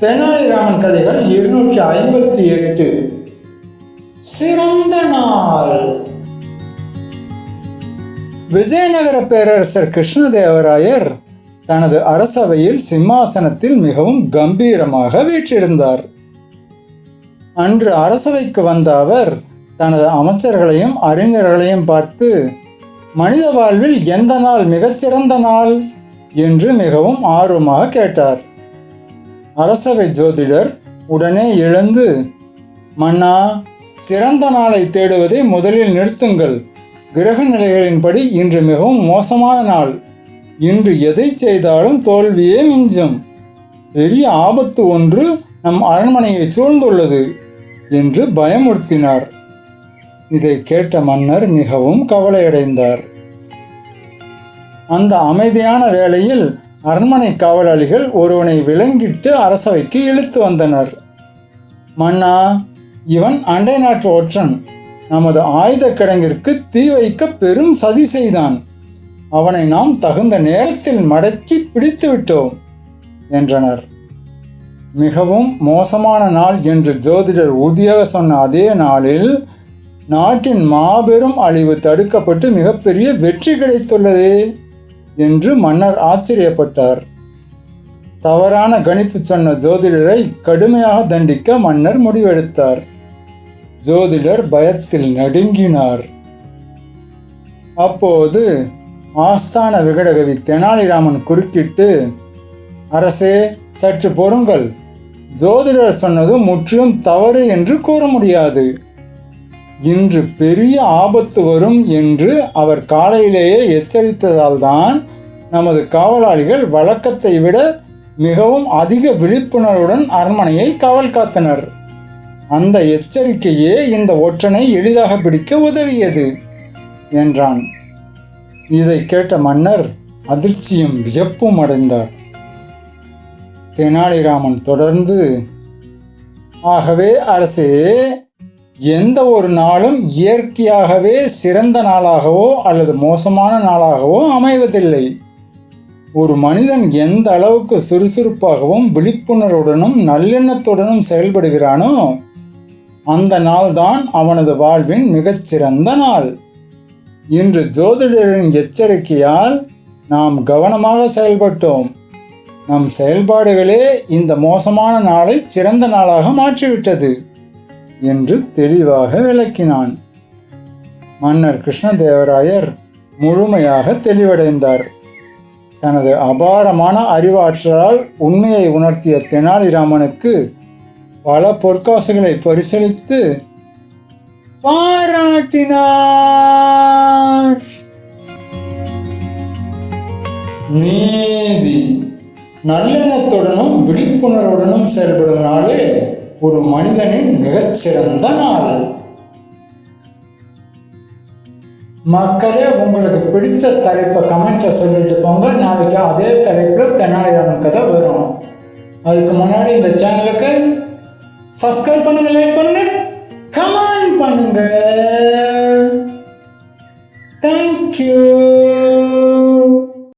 தெனாலிராமன் கதைகள் 258. சிறந்த நாள். விஜயநகர பேரரசர் கிருஷ்ணதேவராயர் தனது அரசவையில் சிம்மாசனத்தில் மிகவும் கம்பீரமாக வீற்றிருந்தார். அன்று அரசவைக்கு வந்த அவர் தனது அமைச்சர்களையும் அறிஞர்களையும் பார்த்து, மனித வாழ்வில் எந்த நாள் மிகச்சிறந்த நாள் என்று மிகவும் ஆர்வமாக கேட்டார். அரசவை ஜோதிடர் உடனே எழுந்து, மன்னா, சிறந்த நாளை தேடுவதை முதலில் நிறுத்துங்கள். கிரக நிலைகளின்படி இன்று மிகவும் மோசமான நாள். இன்று எதை செய்தாலும் தோல்வியே மிஞ்சும். பெரிய ஆபத்து ஒன்று நம் அரண்மனையை சூழ்ந்துள்ளது என்று பயமுறுத்தினார். இதை கேட்ட மன்னர் மிகவும் கவலையடைந்தார். அந்த அமைதியான வேளையில் அரண்மனை காவலாளிகள் ஒருவனை விலங்கிட்டு அரசவைக்கு இழுத்து வந்தனர். மன்னா, இவன் அண்டை நாட்டு ஒற்றன். நமது ஆயுத கிடங்கிற்கு தீ வைக்க பெரும் சதி செய்தான். அவனை நாம் தகுந்த நேரத்தில் மடக்கி பிடித்து விட்டோம் என்றனர். மிகவும் மோசமான நாள் என்று ஜோதிடர் உறுதியாக சொன்ன அதே நாளில் நாட்டின் மாபெரும் அழிவு தடுக்கப்பட்டு மிகப்பெரிய வெற்றி கிடைத்துள்ளதே என்று மன்னர் ஆச்சரியப்பட்டார். தவறான கணிப்பு சொன்ன ஜோதிடரை கடுமையாக தண்டிக்க மன்னர் முடிவெடுத்தார். ஜோதிடர் பயத்தில் நடுங்கினார். அப்போது ஆஸ்தான விகடகவி தெனாலிராமன் குறுக்கிட்டு, அரசே, சற்று பொறுங்கள். ஜோதிடர் சொன்னது முற்றிலும் தவறு என்று கூற முடியாது. இன்று பெரிய ஆபத்து வரும் என்று அவர் காலையிலேயே எச்சரித்ததால் தான் நமது காவலாளிகள் வழக்கத்தை விட மிகவும் அதிக விழிப்புணர்வுடன் அரண்மனையை காவல் காத்தனர். அந்த எச்சரிக்கையே இந்த ஒற்றனை எளிதாக பிடிக்க உதவியது என்றான். இதை கேட்ட மன்னர் அதிர்ச்சியும் வியப்பும் அடைந்தார். தெனாலிராமன் தொடர்ந்து, ஆகவே அரசே, எந்த ஒரு நாளும் இயற்கையாகவே சிறந்த நாளாகவோ அல்லது மோசமான நாளாகவோ அமைவதில்லை. ஒரு மனிதன் எந்த அளவுக்கு சுறுசுறுப்பாகவும் விழிப்புணர்வுடனும் நல்லெண்ணத்துடனும் செயல்படுகிறானோ அந்த நாள்தான் அவனது வாழ்வின் மிகச்சிறந்த நாள். இன்று ஜோதிடரின் எச்சரிக்கையால் நாம் கவனமாக செயல்பட்டோம். நம் செயல்பாடுகளே இந்த மோசமான நாளை சிறந்த நாளாக மாற்றிவிட்டது என்று தெளிவாக விளக்கினான். மன்னர் கிருஷ்ணதேவராயர் முழுமையாக தெளிவடைந்தார். தனது அபாரமான அறிவாற்றலால் உண்மையை உணர்த்திய தெனாலிராமனுக்கு பல பொற்காசுகளை பரிசளித்து பாராட்டினார். நீதி. நல்லெண்ணத்துடனும் விழிப்புணர்வுடனும் செயல்படும் நாளே ஒரு மனிதனின் மிகச்சிறந்த நாள். மக்களே, உங்களுக்கு பிடிச்ச தலைப்பை கமெண்ட்ல சொல்லிட்டு போங்க. நாளைக்கு அதே தலைப்பில் தெனாலிராமன் கதை வரும். அதுக்கு முன்னாடி இந்த சேனலுக்கு சப்ஸ்கிரைப் பண்ணுங்க, லைக் பண்ணுங்க, கமெண்ட் பண்ணுங்க. தேங்க்யூ.